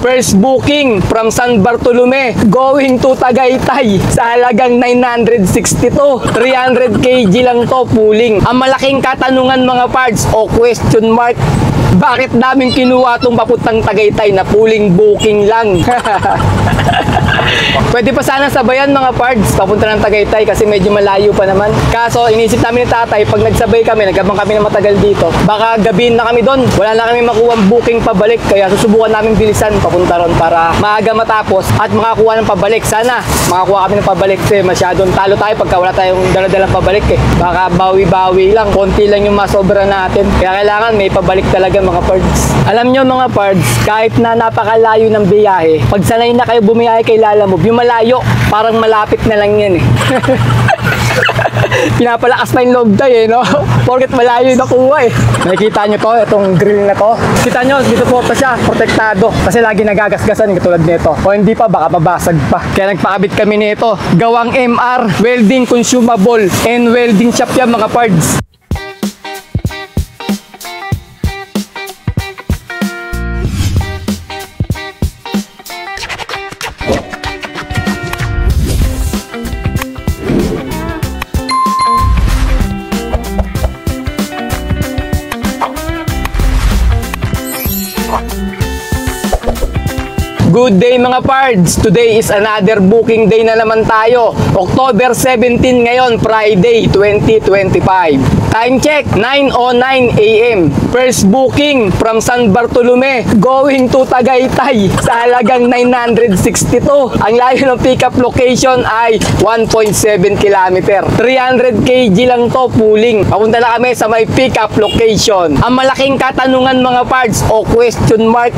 First booking from San Bartolome going to Tagaytay sa halagang 962. 300 kg lang to pooling. Ang malaking katanungan mga pards o question mark, bakit namin kinuha itong papuntang Tagaytay na pooling booking lang? Pwede pa sana sabayan mga pards papunta ng Tagaytay kasi medyo malayo pa naman. Kaso inisip namin ni tatay, pag nagsabay kami, nagabang kami na matagal dito, baka gabihin na kami doon, wala na kami makuha booking pabalik. Kaya susubukan namin bilisan papunta ron para maaga matapos at makakuha ng pabalik. Sana makakuha kami ng pabalik kasi masyadong talo tayo pagka wala tayong dala-dalang pabalik eh. Baka bawi-bawi lang, konti lang yung masobra natin. Kaya kailangan may pabalik talaga mga pards. Alam nyo mga pards, kahit na napakalayo ng biyahe, pag sanay na kayo bumiyahe kay Lalamove, yung malayo, parang malapit na lang yan eh. Pinapalakas pa yung loob tayo eh, no? Porket malayo yung nakuha eh. Nakikita nyo to, itong grill na to. Kita nyo, dito po pa siya, protektado. Kasi lagi nagagasgasan katulad nito. O hindi pa, baka mabasag pa. Kaya nagpakabit kami nito. Gawang MR, welding consumable, and welding shop yan mga pards. Good day mga pards! Today is another booking day na naman tayo. October 17 ngayon, Friday 2025. Time check, 9:09 AM. First booking from San Bartolome going to Tagaytay sa halagang 962. Ang layo ng pick-up location ay 1.7 km. 300 kg lang to pooling. Papunta na kami sa may pick-up location. Ang malaking katanungan mga pards o question mark,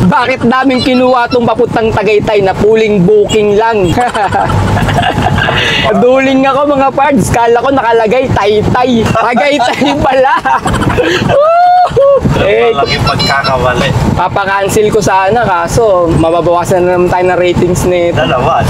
bakit namin kinuha itong papuntang Tagaytay na pooling booking lang? Duling ako mga pards. Kala ko nakalagay Taytay. Tagaytay pala. Eh, malaking pagkakawali. Papakancel ko sana kaso mababawasan na naman tayo ng ratings nito. Dalawa.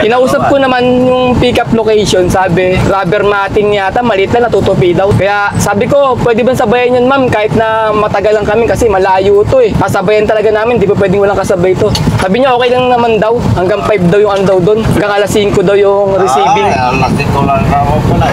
Kinausap ko naman yung pick-up location, sabi rubber matting yata, maliit na natutupi daw. Kaya sabi ko, pwede ba sabayan yun ma'am kahit na matagal lang kami kasi malayo to eh. Kasabayan talaga namin, di ba pwedeng walang kasabay to. Sabi niya okay lang naman daw, hanggang 5 daw yung ano daw doon, hanggang alas 5 daw yung receiving. Alas 5 lang ako pala.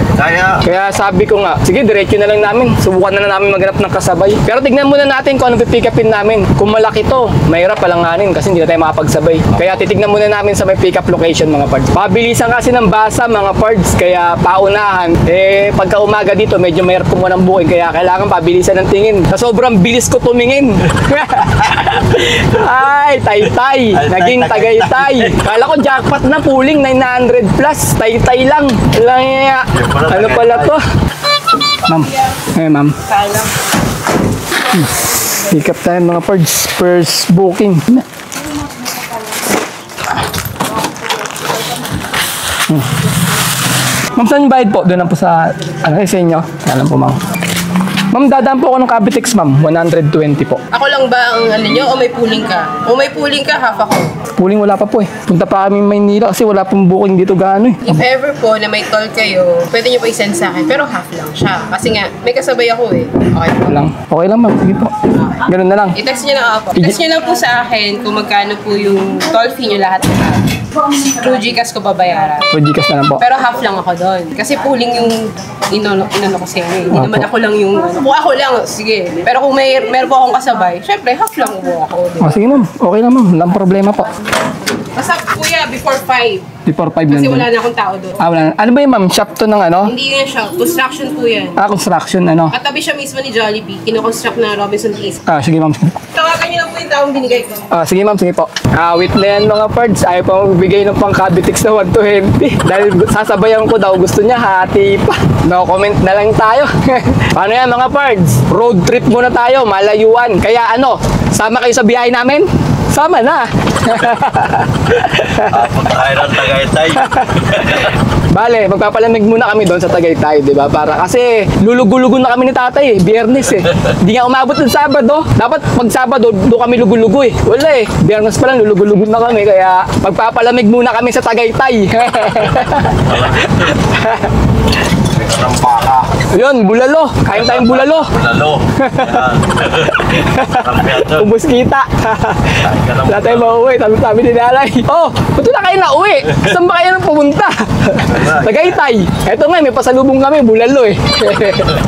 Kaya sabi ko nga, sige diretso na lang namin, subukan na namin maghanap ng kasabay. Pero tignan muna natin kung ano pick upin namin. Kung malaki to, mahirap palanganin kasi hindi na tayo makapagsabay. Kaya titignan muna namin sa may pick up location mga pards. Pabilisan kasi ng basa mga pards, kaya paunahan. Eh pagka umaga dito medyo mahirap kumuha ng booking, kaya kailangan pabilisan ng tingin. Sa sobrang bilis ko tumingin. Ay, Taytay, naging Tagaytay. Kala ko jackpot na pooling 900 plus, Taytay lang. Ano pala to? Ma'am, ma'am. Pick up tayo mga pards, first booking. Ma'am, saan yung bayad po? Doon lang po sa, ano, sa inyo? Alam po ma'am. Ma'am, dadaan po ako ng Cavitex ma'am, 120 po. Ako lang ba ang ano nyo o may pooling ka? O may pooling ka, half ako. Pooling wala pa po eh. Punta pa kami Maynila kasi wala pong booking dito gaano eh. If ever po na may toll kayo, pwede nyo po i-send sa akin. Pero half lang siya. Kasi nga, may kasabay ako eh. Okay po. Okay lang ma'am, sige po. Ganun na lang. I-text nyo lang ako. I-text nyo lang po sa akin kung magkano po yung toll fee nyo lahat. Through Gcash ko babayaran. Through Gcash na lang po. Pero half lang ako doon. Kasi pooling yung inano ko sa inyo. Hindi naman ako lang yung... Kung ako lang, sige. Pero kung meron po akong kasabay, syempre half lang po ako. Diba? Sige ma'am, okay lang ma'am. Walang problema po. Basta kuya, before 5. Before 5 lang Kasi din. wala na akong tao doon. Wala na. Ano ba yun ma'am? Shop to ng ano? Hindi yan siya. Construction po yan. Construction ano? At tabi siya mismo ni Jollibee. Kino-construct na Robinson Place. Sige ma'am. Tawagan niyo lang po yung taong binigay ko. Sige ma'am, sige po. Wait na yan mga pards. Ayaw pa magbigay ng pang Cavitex na 120. Dahil sasabayan ko daw, gusto niya hati pa. No comment na lang tayo. Paano yan mga pards? Road trip muna tayo, malayuan. Kaya ano, sama kayo sa biyahe namin? Sama na. Punta tayo ng Tagaytay. Bale, magpapalamig muna kami doon sa Tagaytay, di ba? Para kasi lulugulugo na kami ni tatay eh, Biyernes eh. Hindi nga umabot ng Sabado. Dapat pag Sabado, doon kami lugulugo eh. Wala eh, Biyernes pa lang lulugulugo na kami. Kaya magpapalamig muna kami sa Tagaytay. Ng baka. Yun, bulalo. Kain tayong bulalo. Lalo. Yan. Ubus kita. Wala tayong mauwi. Sabi ni Nanay. Oh, ba't na kayo na uwi? Saan ba kayo nang pumunta? Tagaytay. Eto nga, may pasalubong kami. Bulalo eh.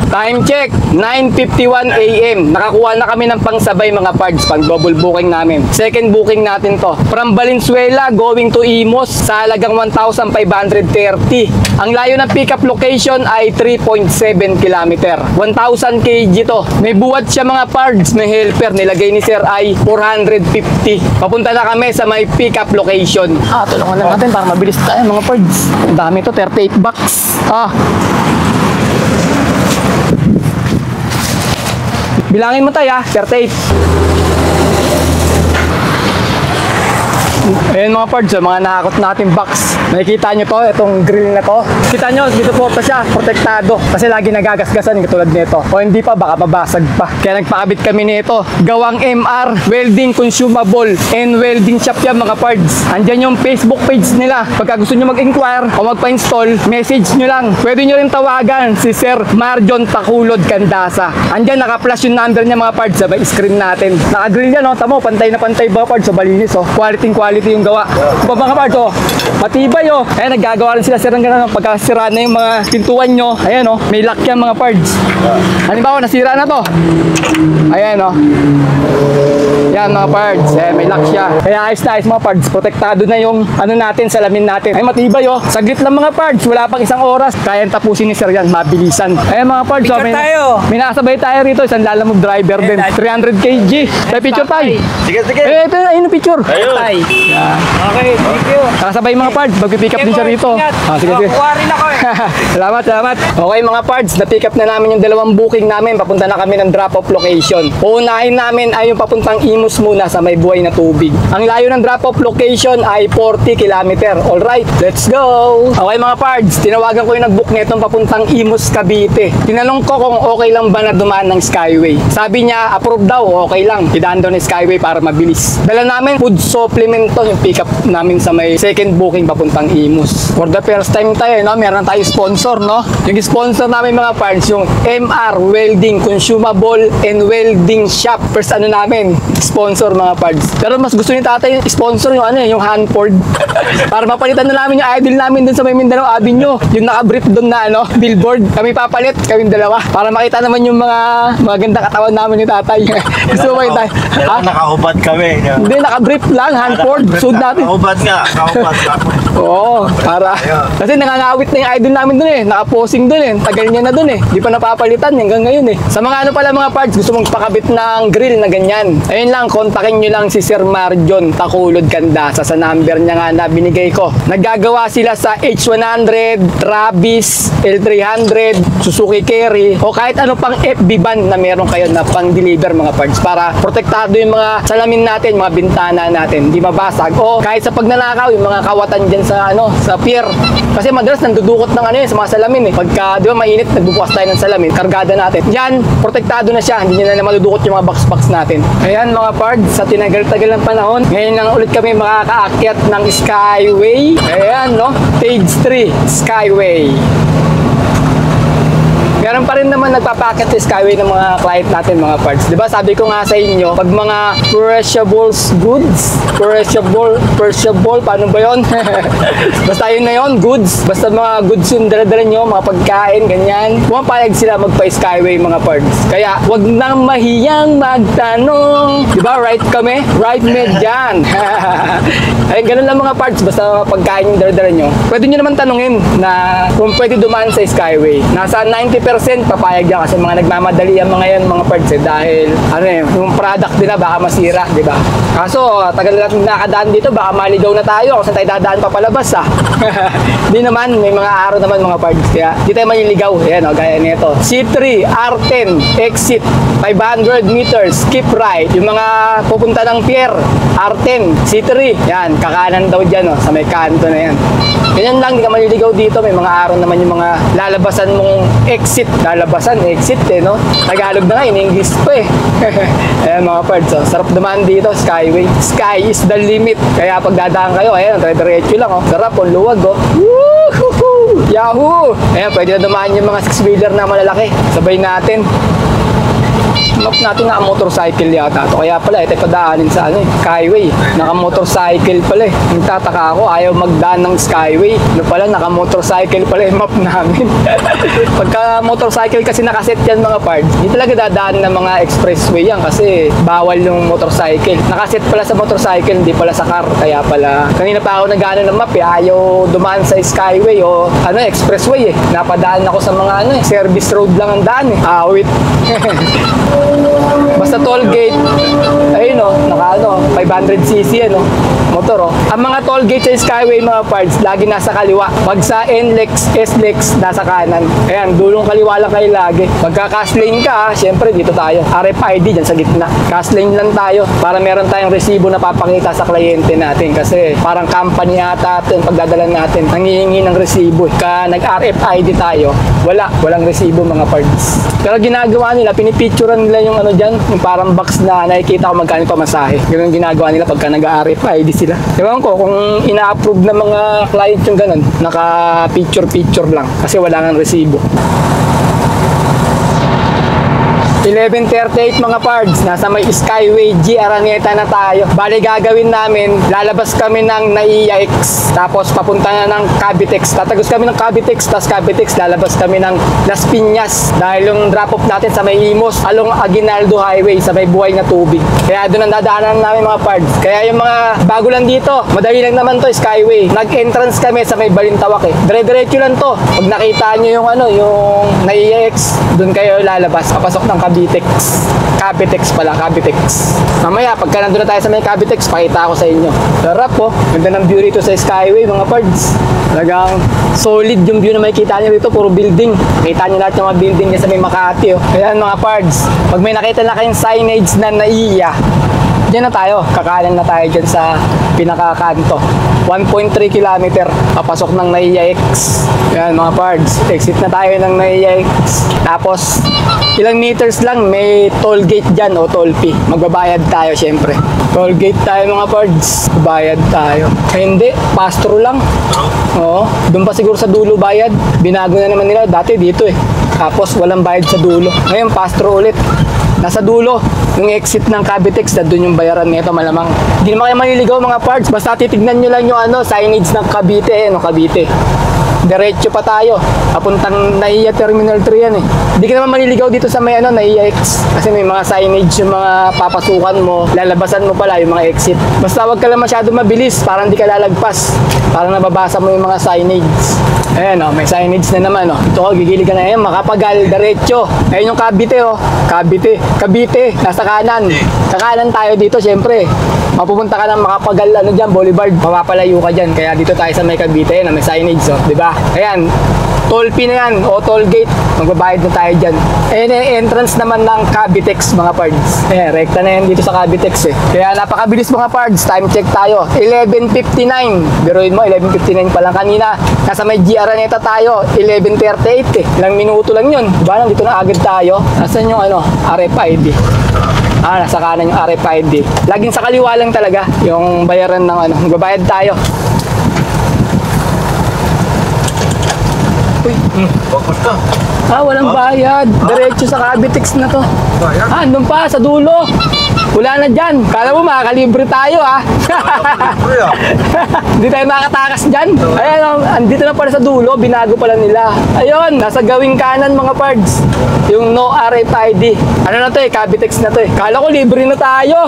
Time check. 9:51 AM. Nakakuha na kami ng pangsabay mga parts. Pang double booking namin. Second booking natin to. From Valenzuela going to Imos sa halagang 1,530. Ang layo ng pickup location ay 3.7 km. 1,000 kg to. May buwat siya mga parts. May helper. Nilagay ni Sir ay 450. Papunta na kami sa may pickup location. Tulungan lang natin para mabilis tayo mga parts. Ang dami to. 38 bucks. Bilangin mo tayo 38. Ayan mga parts, mga nakakot natin box. Nakikita nyo to, itong grill na to. Kita nyo, dito po siya, protektado. Kasi lagi nagagasgasan, katulad nito. O hindi pa, baka mabasag pa. Kaya nagpakabit kami nito. Gawang MR, welding consumable, and welding shop yan mga parts. Andyan yung Facebook page nila. Pagka gusto nyo mag-inquire o magpa-install, message nyo lang. Pwede nyo rin tawagan si Sir Marjon Takulod Candasa. Andyan, naka-flash yung number niya mga parts. Sabay screen natin. Naka-grill yan, tamo, pantay na pantay ba parts. So, balinis, quality yung gawa. Mga parts, matibay, Ayan, naggagawa rin sila sir ng ganun. Pagka sira na yung mga pintuan nyo, ayan, may lock yan mga parts. Halimbawa, nasira na to. Ayan, yan mga parts, may lock siya. Kaya ayos na ayos mga parts. Protektado na yung natin, salamin natin. Ay, matibay, saglit lang mga parts. Wala pang isang oras. Kaya tapusin ni sir yan, mabilisan. Ayan mga parts, may nakasabay tayo rito. Isang lalamove driver din. 300 kg. May picture tayo. Sige. Ito, ayun yung picture. Ayun. Okay, thank you. Nakasabay mga parts, mag-pick up din siya rito. Sige. Kuha rin ako Salamat. Okay mga parts, na-pick up na namin yung dalawang booking namin. Papunta na kami ng drop-off location. Uunahin namin ay yung papuntang Imos muna sa may buhay na tubig. Ang layo ng drop-off location ay 40 km. Alright, let's go! Okay mga parts, tinawagan ko yung nag-book nitong papuntang Imos, Cavite. Tinanong ko kung okay lang ba na dumaan ng Skyway. Sabi niya, approve daw, okay lang. Idaan daw ng Skyway para mabilis. Dala namin food supplement to, yung pick up namin sa may second booking papuntang Imos. For the first time tayo, meron tayong sponsor, Yung sponsor namin mga parts, yung MR Welding Consumable and Welding Shop. First namin, sponsor mga parts. Pero mas gusto ni tatay sponsor yung yung Hanford. Para mapalitan na namin yung idol namin dun sa may Mindanao Avenue. Yung naka-brief dun na billboard. Kami papalit, kaming dalawa. Para makita naman yung mga gandang katawan namin ni tatay. Gusto mo ba yung tayo? Nakahubad kami. Hindi, naka-brief lang, Hanford. Suit natin. Nakahubad nga. Oo, para. Kasi nangangawit na yung idol namin dun naka-posing dun Tagal niya na dun Di pa napapalitan hanggang ngayon Sa mga pala mga parts, gusto mong pakabit ng grill na ganyan. Ayun lang, kontakin nyo lang si Sir Marjon Takulod Candasa sa number niya nga na binigay ko. Naggagawa sila sa H100, Travis, L300, Suzuki Carry, o kahit ano pang FB van na meron kayo na pang-deliver mga parts para protektado yung mga salamin natin, mga bintana natin, hindi mabasag. O kahit sa pagnanakaw, yung mga kawatan dyan sa pier. Kasi madalas nandudukot ng sa mga salamin Pagka, di ba mainit, nagbubukas tayo ng salamin, kargada natin. Yan, protektado na siya, hindi na madudukot yung mga box natin. Ayan mga parts, sa tinagal-tagal ng panahon, ngayon lang ulit kami makakaakyat ng Skyway. Ayan, Stage 3, Skyway. Meron pa rin naman nagpapacket sa Skyway ng mga client natin, mga parts. Diba sabi ko nga sa inyo, pag mga perishables goods, perishable, paano ba yun? Basta yun na yun, goods. Basta mga goods yung dala-dala nyo, mga pagkain, ganyan. Pumapayag sila magpa-Skyway, mga parts. Kaya, wag nang mahiyang magtanong. Diba, right kami? Right med dyan. Ayun, ganun lang mga parts. Basta pagkain yung dala-dala nyo. Pwede nyo naman tanungin na kung pwede dumaan sa Skyway. Nasa 90% papayag yan kasi mga nagmamadali ang mga yan mga parts dahil yung product nila baka masira, di ba? Kaso tagal na natin nakadaan dito, baka maligaw na tayo kung saan tayo dadaan pa palabas Di naman, may mga araw naman mga parts kaya di tayo maliligaw. Ayan gaya nito. C3, R10, exit 500 meters, keep right. Yung mga pupunta ng pier, R10, C3, yan, kakanan daw dyan sa may kanto na yan. Ganyan lang, di ka maliligaw dito. May mga araw naman yung mga lalabasan mong exit. Lalabasan, exit Tagalog na nga, in-English pa Ayan mga parts, sarap dumaan dito, Skyway. Sky is the limit. Kaya pag dadaan kayo, ayan, dire-diretso lang Sarap, luwag Woohoo! Yahoo! Ayan, pwede na dumaan yung mga 6-wheeler na malalaki. Sabay natin. Map natin na motorcycle yata to. Kaya pala, ito padaanin sa Skyway. Naka-motorcycle pala eh. Nagtataka ako, ayaw magdaan ng Skyway. Ano pala, naka-motorcycle pala yung map namin. Pagka motorcycle kasi nakaset yan mga parts, hindi talaga dadaan ng mga expressway yan kasi bawal yung motorcycle. Nakaset pala sa motorcycle, hindi pala sa car. Kaya pala, kanina pa ako nag-ano ng map eh. Ayaw dumaan sa Skyway o expressway eh. Napadaan ako sa mga service road lang ang daan eh. Awit. Basta toll gate, ayun naka 500cc motor Ang mga toll gate sa Skyway mga parts, lagi nasa kaliwa. Pag sa NLEX, SLEX, nasa kanan. Ayan, dulong kaliwa lang kayo lagi. Pagka cash lane ka, syempre dito tayo. RFID dyan sa gitna. Cash lane lang tayo para meron tayong resibo na papakita sa kliyente natin. Kasi parang company ata ito yung pagdadala natin. Nangihingi ng resibo. Ka nag-RFID tayo, walang resibo mga parts. Pero ginagawa nila, pinipicturean nila yung dyan, yung parang box na nakikita ko magkano pamasahe. Ganun yung ginagawa nila pagka nag-RFID sila. Ewan ko kung ina-approve ng mga client yung ganun, naka-picture lang kasi wala nang resibo. 11:38 mga pards, nasa may Skyway G Araneta na tayo. Bali gagawin namin, lalabas kami ng NAIA X, tapos papunta na ng Cavitex. Tatagos kami ng Cavitex, tapos Cavitex lalabas kami ng Las Piñas dahil yung drop off natin sa may Imos along Aguinaldo Highway sa may buhay na tubig. Kaya doon ang dadaanan namin mga pards. Kaya yung mga bago lang dito, madali lang naman to Skyway. Nag-entrance kami sa may Balintawak eh. Dire-diretso lang to. Pag nakita nyo yung NAIA X, doon kayo lalabas, papasok ng Cavitex pala, Cavitex. Mamaya, pagka nandun na tayo sa may Cavitex, pakita ako sa inyo. Sarap po. Ganda ng view rito sa Skyway, mga pards. Talagang solid yung view na makikita nyo rito, puro building. Makita nyo lahat yung mga building niya sa may Makati. Ayan mga pards. Pag may nakita na kayong signage na NAIA, diyan na tayo. Kakanan na tayo dyan sa pinakakanto. 1.3 kilometer papasok ng NAIA X. Yan mga pards. Exit na tayo ng NAIA X. Tapos ilang meters lang may toll gate dyan o toll fee. Magbabayad tayo syempre. Toll gate tayo mga pards. Bayad tayo. Ay hindi, pass-through lang. Oo. Doon pa siguro sa dulo bayad. Binago na naman nila. Dati dito eh. Tapos walang bayad sa dulo. Ngayon pass-through ulit. Nasa dulo, yung exit ng Cavitex, na doon yung bayaran nito malamang. Hindi naman kayo maniligaw mga parts, basta titignan nyo lang yung signage ng Cavite, Cavite. Diretso pa tayo, papuntang NAIA Terminal 3 yan eh. Hindi ka naman maniligaw dito sa may NAIA X, kasi may mga signage yung mga papasukan mo, lalabasan mo pala yung mga exit. Basta wag ka lang masyado mabilis, parang di ka lalagpas, parang nababasa mo yung mga signage. Ayan may signage na naman Ito gigili ka na yan, Makapagal, diretso. Ayan yung Cavite Cavite, nasa kanan. Kakanan tayo dito syempre. Mapupunta ka ng Makapagal dyan, Boulevard. Mapapalayo ka dyan. Kaya dito tayo sa may Cavite may signage di ba? Ayan, toll fee na yan o toll gate. Magbabayad na tayo dyan. Ayan entrance naman ng Cavitex mga pards. Ayan, rekta na yan dito sa Cavitex eh. Kaya napakabilis mga pards. Time check tayo. 11:59. Biruin mo, 11:59 pa lang kanina. Nasa may G Araneta tayo. 11:38 eh. Ilang minuto lang yun. Diba? Nandito na agad tayo. Nasaan yung RFID? Nasa kanan yung RFID. Laging sa kaliwa lang talaga yung bayaran ng magbabayad tayo. Uy. Bakit ka? Walang bayad. Diretso sa Cavitex na to. Bayad? Andun pa, sa dulo. Wala na dyan. Kala mo makakalibre tayo Hindi tayo makatakas dyan. Ayan, andito na pala sa dulo. Binago pala nila. Ayun, nasa gawing kanan mga pards. Yung no RFID. Ano na to Cavitex na to Kala ko libre na tayo.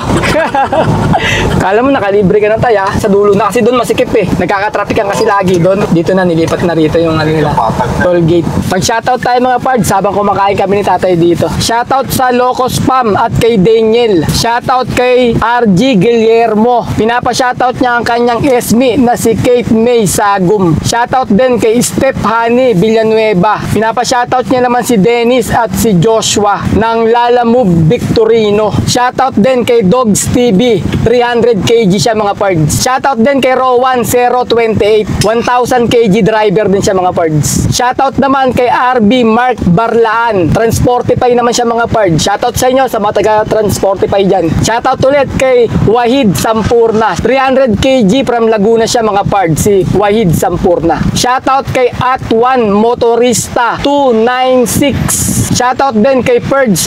Kala mo nakalibre ka na tayo Sa dulo na kasi doon masikip Nagkakatrapikan kasi lagi doon. Dito na nilipat na rito yung nila. Toll gate. Mag-shoutout tayo mga pards habang kumakain kami ni tatay dito. Shoutout sa Locos Pam at kay Daniel. Shoutout kay RG Guillermo. Pinapa-shoutout niya ang kanyang SME na si Kate May Sagum. Shoutout din kay Stephanie Villanueva. Pinapa-shoutout niya naman si Dennis at si Joshua ng Lala Move Victorino. Shoutout din kay Dogs TV. 300 kg siya mga pards. Shoutout din kay Rowan 028. 1000 kg driver din siya mga pards. Shoutout naman kay RB Mark Barlaan. Transportify naman siya mga pards. Shoutout sa inyo sa mga taga-Transportify dyan. yan. Shoutout ulit kay Wahid Sampurna. 300 kg from Laguna siya mga pards, si Wahid Sampurna. Shoutout kay At1 Motorista 296. Shoutout din kay Purge.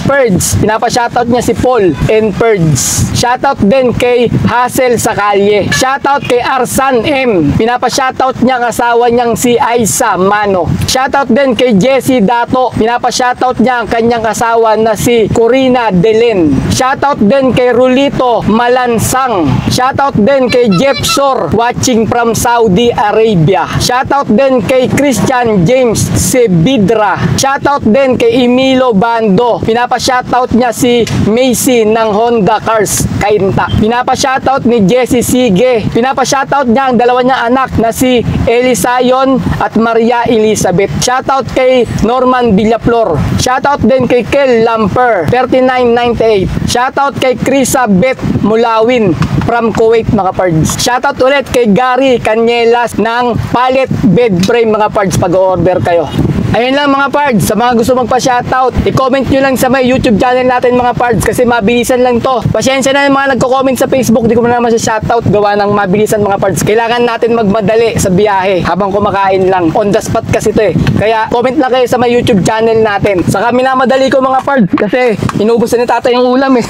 Pinapa-shoutout niya si Paul and Purge. Shoutout din kay Hassel sa kalye. Shoutout kay Arsan M. Pinapa-shoutout niya ang asawa niyang si Aisa Mano. Shoutout din kay Jessie Dato. Pinapa-shoutout niya ang kanyang asawa na si Corina Delen. Shoutout din kay Rulito Malansang. Shoutout din kay Jeff Shore watching from Saudi Arabia. Shoutout din kay Christian James Sebidra. Shoutout din kay Emilio Bando. Pinapa-shoutout niya si Macy ng Honda Cars Kainta. Pinapa-shoutout ni Jessie Sige. Pinapa-shoutout niya ang dalawa niyang anak na si Elisayon at Maria Elizabeth. Shoutout kay Norman Villaflor. Shoutout din kay Kel Lamper 3998. Shoutout kay Krisa Beth Mulawin from Kuwait mga pards. Shoutout ulit kay Gary Canielas ng Pallet Bed Frame mga pards pag-order kayo. Ayun lang mga pards, sa mga gusto magpa-shoutout, i-comment nyo lang sa may YouTube channel natin mga pards kasi mabilisan lang to. Pasyensya na yung mga nagko-comment sa Facebook, di ko na naman sa shoutout gawa ng mabilisan mga pards. Kailangan natin magmadali sa biyahe habang kumakain lang. On the spot kasi to eh. Kaya comment lang kayo sa may YouTube channel natin. Saka minamadali ko mga pards kasi inubos na ni tatay yung ulam eh.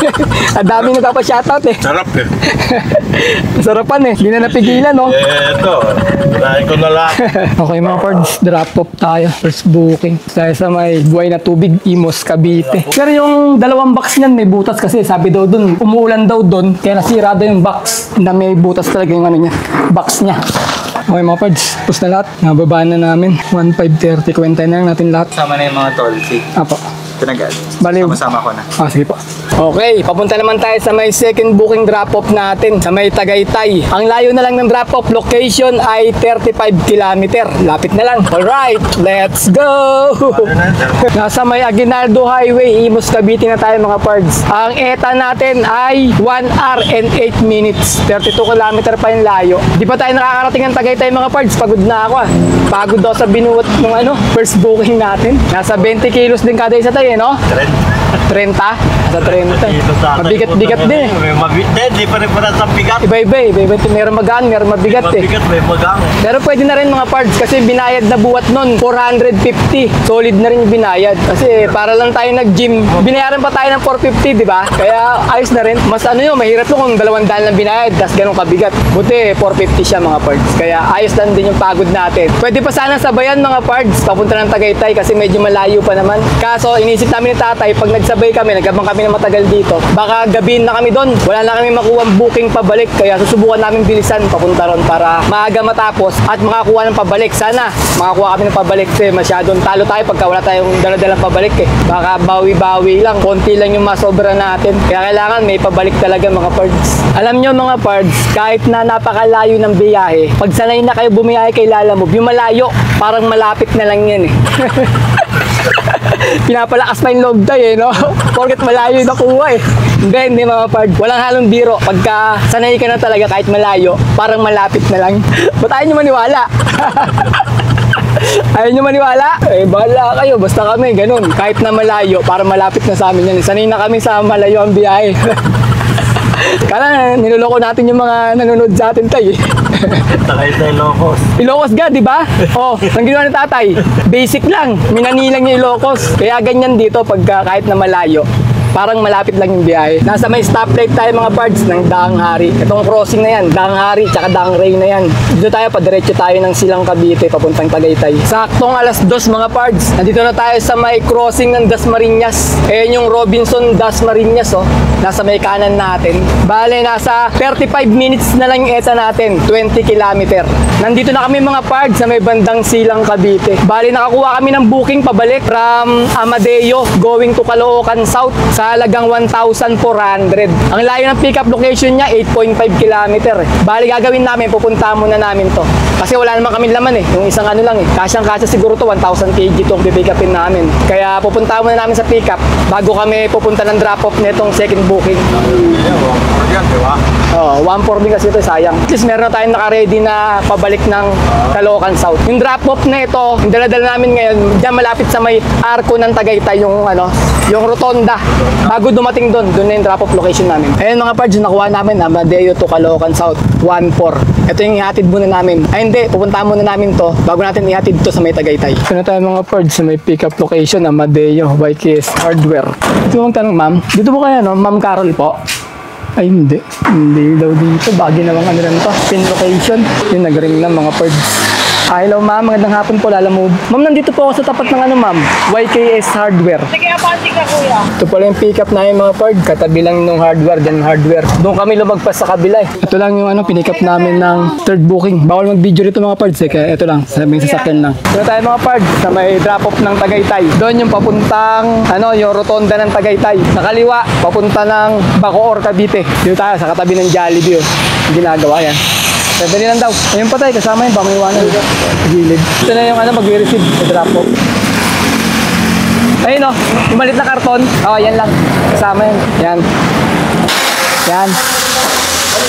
Ang dami nagpapa-shoutout eh. Sarap eh. Sarapan eh, hindi na napigilan no. Eto, try ko na lang. Okay mga pards, drop off tayo. First booking. Tayo sa may buhay na tubig, Imos, Cavite. Pero yung dalawang box niyan may butas kasi sabi daw dun, umuulan daw dun, kaya nasira daw yung box na may butas talaga yung ano niya, box niya. Okay mga pards, tapos na lahat. Nababaan na namin. 1,530. Kwenta na lang natin lahat. Sama na yung mga tol. Apo. Tinagad. Baliw. Sama ko na. Sige po. Okay, papunta naman tayo sa may second booking drop-off natin sa may Tagaytay. Ang layo na lang ng drop-off location ay 35 km. Lapit na lang. Alright, let's go! Nasa may Aguinaldo Highway, Imos, Cavite na tayo mga pards. Ang ETA natin ay 1 hour and 8 minutes. 32 km pa yung layo. Di pa tayo nakakarating ng Tagaytay mga pards. Pagod na ako ah. Pagod daw sa binuot ng first booking natin. Nasa 20 kilos din kada isa tayo, no? 30? Sa 30. Mabigat-bigat din eh. Mabigat, di pa rin para sa bigat. Iba-iba. Meron magaan, meron mabigat eh. Mabigat, may magang. Pero pwede na rin mga parts kasi binayad na buwat nun 450. Solid na rin yung binayad. Kasi para lang tayo nag-gym, binayaran pa tayo ng 450, di ba? Kaya ayos na rin. Mas ano yun, mahirap yun kung 200 lang binayad tapos ganun kabigat. Buti 450 siya mga parts. Kaya ayos lang din yung pagod natin. Pwede pa sana sabayan mga parts papunta ng Tagaytay kasi medyo malayo pa naman. Kaso inisip namin ni tatay pag nagsabay kami, nagabang kami ng matagal dito, baka gabihin na kami doon. Wala na kami makuha ang booking pabalik. Kaya susubukan namin bilisan papunta ron para maaga matapos at makakuha ng pabalik. Sana makakuha kami ng pabalik kasi masyadong talo tayo pagka wala tayong dala-dalang pabalik eh. Baka bawi-bawi lang, konti lang yung masobra natin. Kaya kailangan may pabalik talaga mga pards. Alam nyo mga pards, kahit na napakalayo ng biyahe, pag sanay na kayo bumiyahe kay Lalamove, yung malayo, parang malapit na lang yan eh. Pinapalakas pa yung loob tayo eh, no? Porket malayo yung nakuha eh. Hindi mga pards. Walang halong biro. Pagka sanay ka na talaga kahit malayo, parang malapit na lang. Ba't ayaw nyo maniwala? Ayaw nyo maniwala? Eh, bahala kayo. Basta kami, ganun. Kahit na malayo, parang malapit na sa amin yan. Sanay na kami sa malayo ang biyahe. Kala niloloko natin yung mga nanonood sa atin tayo eh. Takay sa Ilocos. Ilocos ga, di ba? Oh, ang ginawa ng tatay, basic lang. Minanilang yung Ilocos. Kaya ganyan dito pagka kahit na malayo. Parang malapit lang yung biyahe. Nasa may stoplight tayo mga pards ng Daang Hari. Itong crossing na yan, Daang Hari, tsaka Daang Ray na yan. Dito tayo, padiretso tayo ng Silang Cavite, papuntang Tagaytay. Saktong 2:00 mga pards. Nandito na tayo sa may crossing ng Dasmariñas. Ayan yung Robinson Dasmariñas, oh. Nasa may kanan natin. Bale, nasa 35 minutes na lang yung ETA natin, 20 km. Nandito na kami mga pards sa may bandang Silang Cavite. Bale, nakakuha kami ng booking pabalik from Amadeo going to Caloocan South sa halagang 1,400. Ang layo ng pick-up location niya, 8.5 km. Bali, gagawin namin, pupunta muna namin to. Kasi wala naman kami laman eh. Yung isang ano lang eh. Kasyang-kasya siguro to, 1,000 kg itong pipick-upin namin. Kaya pupunta muna namin sa pick-up bago kami pupunta ng drop-off nitong second booking. Yan, di ba? Oh, 1,400 din kasi ito, sayang. At least meron na tayong naka-ready na pabalik ng Caloocan South. Yung drop-off na ito, yung dala-dala namin ngayon, dyan malapit sa may arko ng Tagaytay, yung ano, yung rotonda. Bago dumating doon na yung drop-off location namin. Ayun mga pards, yung nakuha namin, Amadeo to Caloocan South, 1-4. Ito yung ihatid muna namin. Ay hindi, pupuntahan muna namin to bago natin ihatid to sa may Tagaytay. Ito na tayo mga pards sa may pick-up location, Amadeo, YKS Hardware. Ito yung tanong, ma'am. Dito po kaya, no? Ma'am Carol po. Ay, hindi. Hindi daw dito. Bagay namang ano lang to. Pin location. Yung nag-ring lang mga pards. Hello ma'am, magandang hapon po, Lala Move. Ma'am, nandito po ako sa tapat ng ano ma'am, YKS Hardware. Sige, apansin ka kuya. Ito pala yung pick-up namin mga pards, katabi lang nung hardware, then hardware. Doon kami lumagpas sa kabila eh. Ito lang yung ano, pinick up namin ng third booking. Bawal mag-video dito mga pards eh, kaya ito lang, sabing sasakyan lang. Ito tayo mga pards, sa may drop-off ng Tagaytay. Doon yung papuntang, ano, yung rotonda ng Tagaytay. Sa kaliwa, papunta ng Bacoor, Cavite. Dito tayo, sa katabi ng Jollibee oh. Ginagawa yan. Pwede lang daw. Ayun pa tayo, kasama yung pamiwanan. Gilid. Ito na yung ano, mag-receive sa drop-off. Ayun o, yung malit na karton. Oo, yan lang. Kasama yun. Yan. Yan.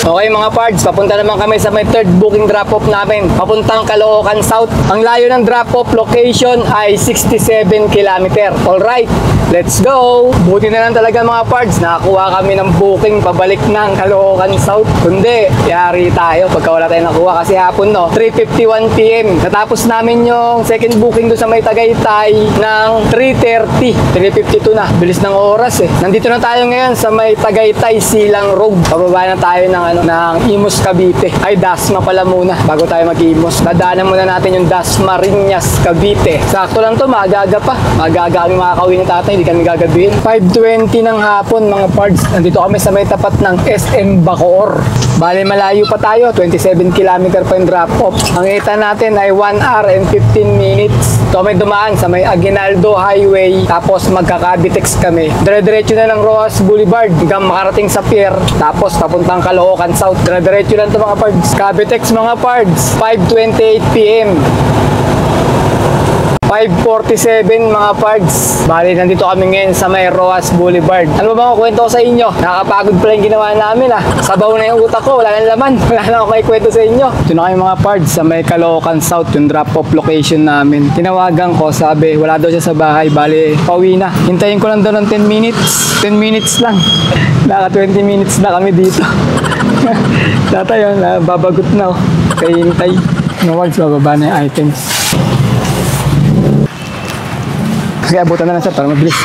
Okay mga pards, papunta naman kami sa may third booking drop-off namin. Papuntang Caloocan South. Ang layo ng drop-off location ay 67 km. Alright, let's go! Buti na lang talaga mga pards, nakakuha kami ng booking pabalik ng Caloocan South. Kundi, yari tayo pagka wala tayong nakuha kasi hapon no, 3:51 PM. Natapos namin yung second booking doon sa may Tagaytay ng 3:30. 3:52 na. Bilis ng oras eh. Nandito na tayo ngayon sa may Tagaytay Silang Road. Pababa na tayo ng Imus Cavite. Ay, Dasma pala muna bago tayo mag-Imus. Dadaanan muna natin yung Dasmariñas Cavite. Sakto lang to, magaga pa. Magaga kami makakauwi ni tatay, hindi kami gagabihin. 5:20 ng hapon mga pards. Nandito kami sa may tapat ng SM Bacoor. Bale, malayo pa tayo. 27 km pa yung drop-off. Ang kita natin ay 1 hour and 15 minutes. Ito kami dumaan sa may Aguinaldo Highway. Tapos magkakabitex kami. Dire-diretso na ng Rojas Boulevard hanggang makarating sa pier. Tapos papuntang Caloocan South. Dire-diretso lang ito mga pards. Cavitex mga pards. 5:28 PM. 5:47 mga pards. Bali, nandito kami ngayon sa may Rojas Boulevard. Ano ba mga kwento ko sa inyo? Nakakapagod pala yung ginawa namin ah. Sabaw na yung utak ko, wala nang laman. Wala na ako may kwento sa inyo. Ito na kayo mga pards sa may Caloocan South, yung drop-off location namin. Tinawagan ko, sabi, wala daw siya sa bahay. Bali, pauwi na. Hintayin ko lang daw ng 10 minutes. 10 minutes lang. Naka 20 minutes na kami dito. Tatay yun, babagot na oh. Kaya hintay. Mga pards, bababa na yung items. Kaya abutan na lang siya para mabilis.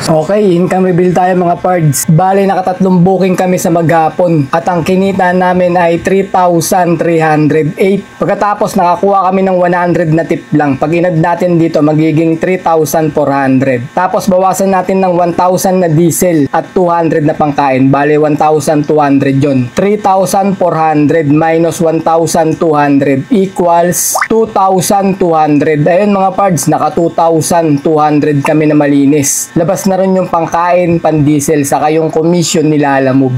Okay, income reveal tayo mga pards. Bale, nakatatlong booking kami sa maghapon. At ang kinita namin ay 3,308. Pagkatapos, nakakuha kami ng 100 na tip lang. Pag inad natin dito, magiging 3,400. Tapos, bawasan natin ng 1,000 na diesel at 200 na pangkain. Bale, 1,200 yun. 3,400 minus 1,200 equals 2,200. Ayun mga pards, naka 2,200 kami na malinis. Labas na rin yung pangkain, pan-diesel, saka yung commission ni Lala Move.